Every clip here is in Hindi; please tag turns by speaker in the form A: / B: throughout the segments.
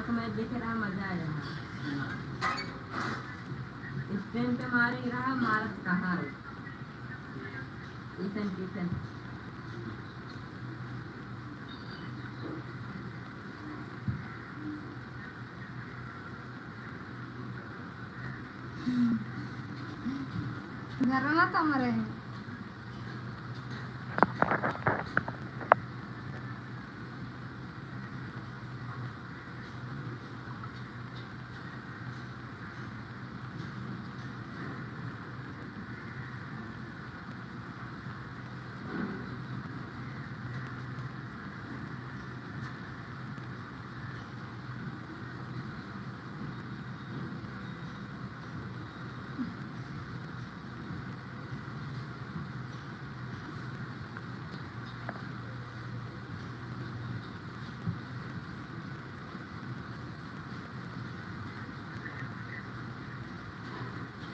A: आंख में दिख रहा, मजा आ रहा। स्टैंड पे मार ही रहा, मारत कहाँ है किशन किशन।
B: घर ना तो हमारे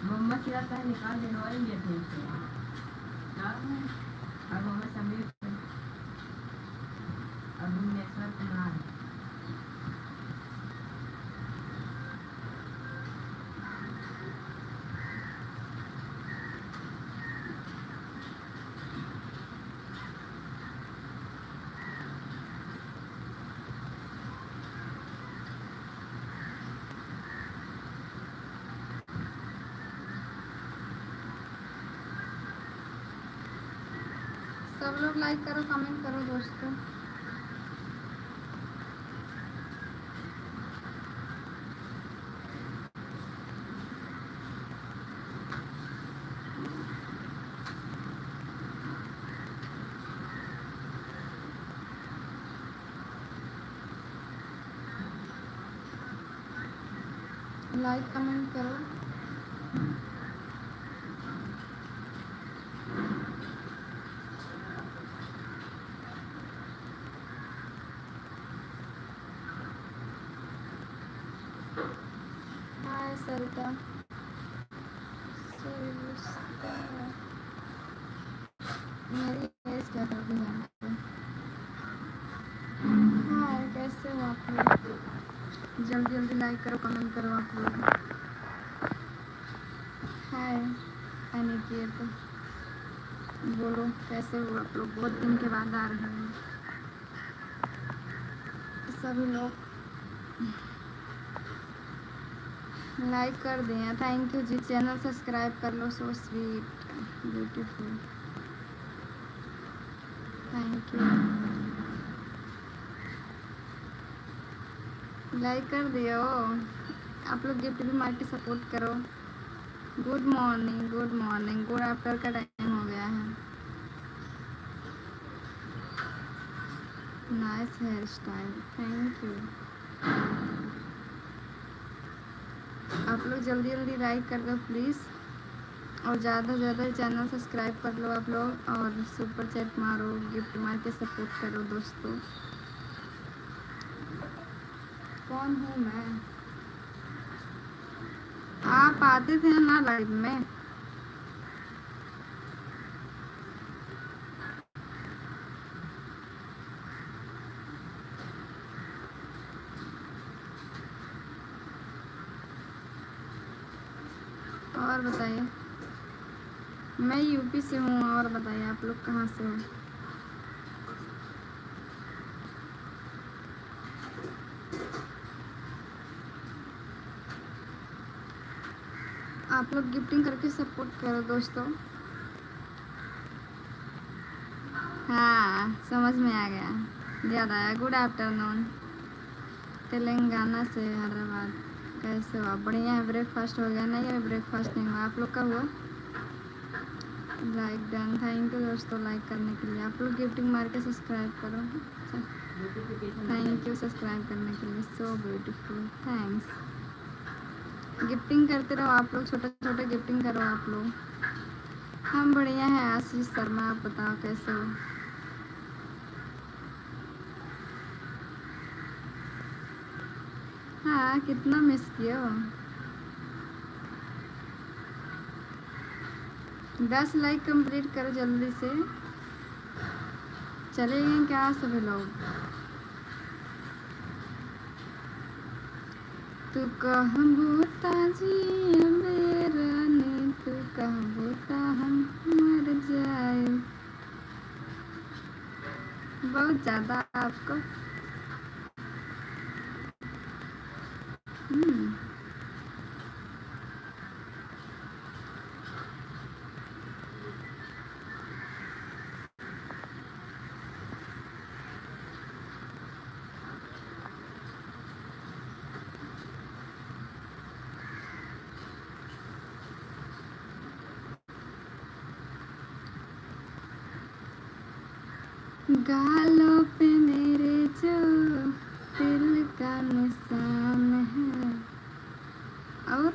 A: मोहम्मद सिराज का निकाल दिलवाएंगे थे और मोहम्मद समीर और भुवनेश्वर कुमार।
B: सब लोग लाइक करो, कमेंट करो दोस्तों। लाइक कमेंट करो। हाय सरिता, मेरी एज क्या कर रही है? हाय, कैसे हो आप लोग? जल्दी जल्दी लाइक करो, कमेंट करो आप लोग। हाय अनिकेत, बोलो कैसे हो आप लोग? बहुत दिन के बाद आ रहे हैं सभी लोग। लाइक कर दिया, थैंक यू जी। चैनल सब्सक्राइब कर लो, so sweet beautiful, thank you. Like कर दियो आप लोग, गिफ्ट भी मार के सपोर्ट करो। Good morning, good morning, good after का टाइम हो गया है। Nice hair style, thank you. आप लोग जल्दी जल्दी लाइक कर दो प्लीज़, और ज़्यादा से ज़्यादा चैनल सब्सक्राइब कर लो आप लोग, और सुपर चैट मारो, गिफ्ट मार के सपोर्ट करो दोस्तों। कौन हूँ मैं? आप आते थे ना लाइव में? और बताइए, मैं यूपी से हूँ। और बताइए आप लोग कहाँ से हो? आप लोग गिफ्टिंग करके सपोर्ट करो दोस्तों। हाँ समझ में आ गया, याद आया। गुड आफ्टरनून, तेलंगाना से हैदराबाद। कैसे हो आप? बढ़िया है। ब्रेकफास्ट हो गया? नहीं अभी ब्रेकफास्ट नहीं हुआ। आप लोग का हुआ? लाइक डन, थैंक यू दोस्तों लाइक करने के लिए। आप लोग गिफ्टिंग मार के सब्सक्राइब करो। थैंक यू सब्सक्राइब करने के लिए, सो ब्यूटीफुल, थैंक्स। गिफ्टिंग करते रहो आप लोग, छोटा छोटा गिफ्टिंग करो आप लोग। हम बढ़िया हैं। आशीष शर्मा, आप बताओ कैसे हो? हाँ कितना मिस किया हो? 10 लाइक कंप्लीट करो जल्दी से। चले गए क्या सभी लोग? तू कहाँ बूता जी मेरा ने, तू कहाँ बूता हम मर जाए। बहुत ज़्यादा आपको गालों पे मेरे जो दिल का निशान है। और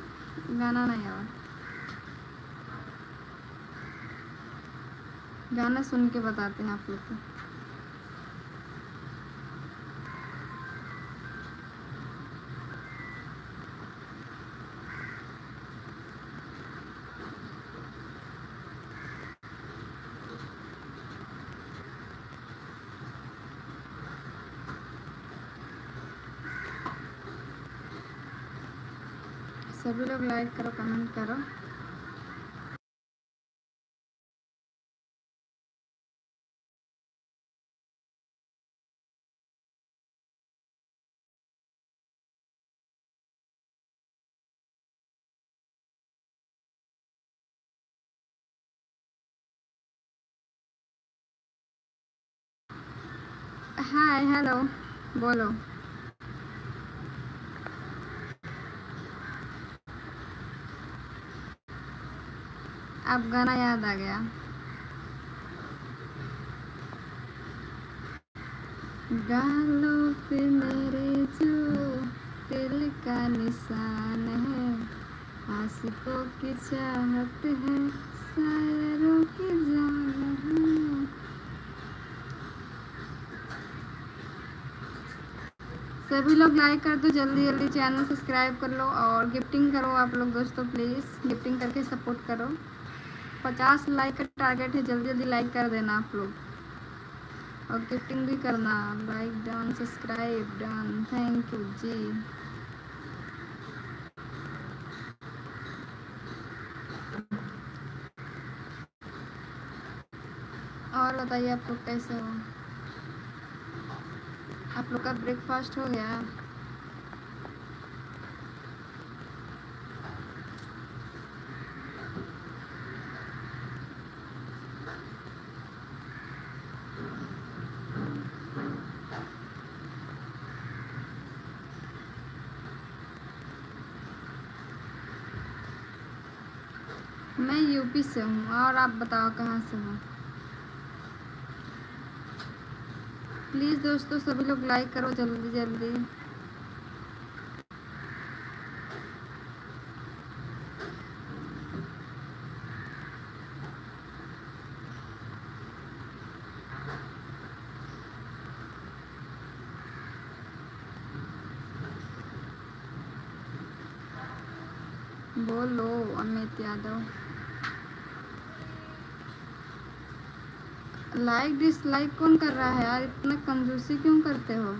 B: गाना नहीं, और गाना सुन के बताते हैं आप लोग को। सभी लोग लाइक करो, कमेंट करो। हाय, हेलो, बोलो। अब गाना याद आ गया। गालों पे मेरे जो दिल का निशान है, आशिकों की चाहत है, शायरों की जान है। सभी लोग लाइक कर दो, जल्दी जल्दी चैनल सब्सक्राइब कर लो और गिफ्टिंग करो आप लोग दोस्तों, प्लीज़ गिफ्टिंग करके सपोर्ट करो। 50 लाइक का टारगेट है, जल्दी जल्दी लाइक कर देना आप लोग और गिफ्टिंग भी करना। Like done, subscribe done, thank you जी। और बताइए आप लोग कैसे हो? आप लोग का ब्रेकफास्ट हो गया? मैं यूपी से हूँ, और आप बताओ कहाँ से हो? प्लीज़ दोस्तों सभी लोग लाइक करो जल्दी जल्दी। बोलो अमित यादव। लाइक डिसलाइक कौन कर रहा है यार? इतना कंजूसी क्यों करते हो?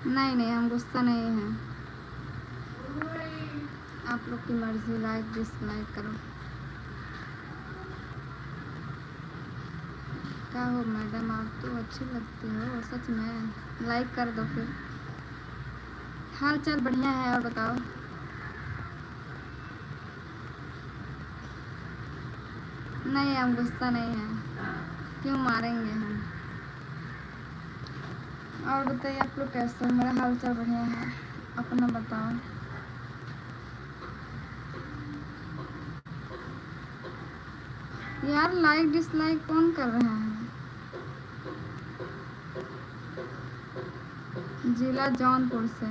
B: नहीं नहीं, हम गुस्सा नहीं हैं। आप लोग की मर्जी, लाइक डिसलाइक करो। क्या हो मैडम, आप तो अच्छी लगती हो सच में। लाइक कर दो फिर। हाल चाल बढ़िया है, और बताओ। नहीं, हम गुस्सा नहीं हैं, क्यों मारेंगे हम। और बताइए आप लोग कैसे हो? मेरा हाल चाल बढ़िया है, अपना बताओ। यार लाइक डिसलाइक कौन कर रहा है? जिला जौनपुर से।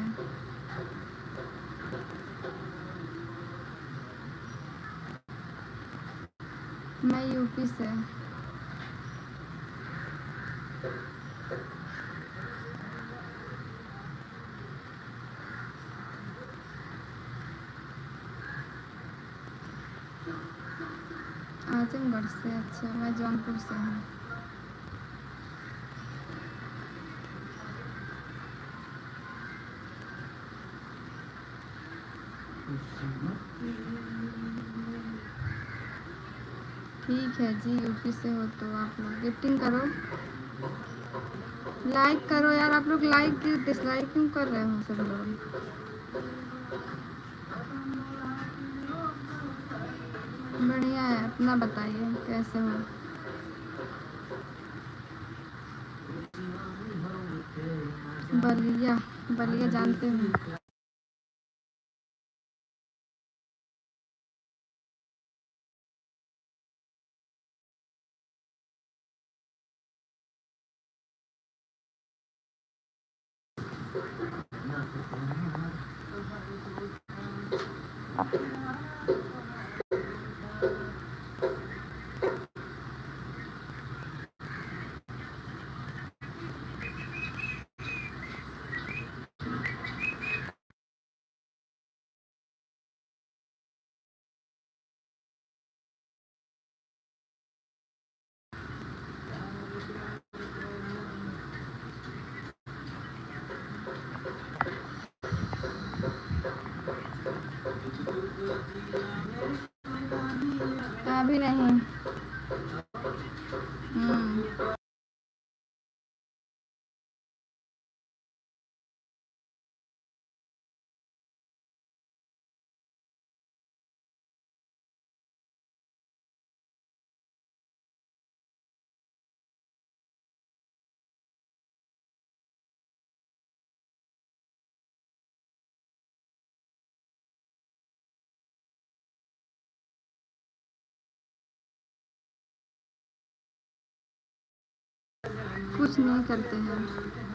B: मैं यूपी से। आजमगढ़ से? अच्छा, मैं जौनपुर से हूँ। ठीक है जी, यूपी से हो तो आप लोग गिफ्टिंग करो, लाइक करो यार। आप लोग लाइक क्यों डिसलाइक क्यों कर रहे हो सब लोग? बढ़िया है, अपना बताइए कैसे हो। बलिया, बलिया जानते हो? अभी नहीं। कुछ नहीं करते हैं।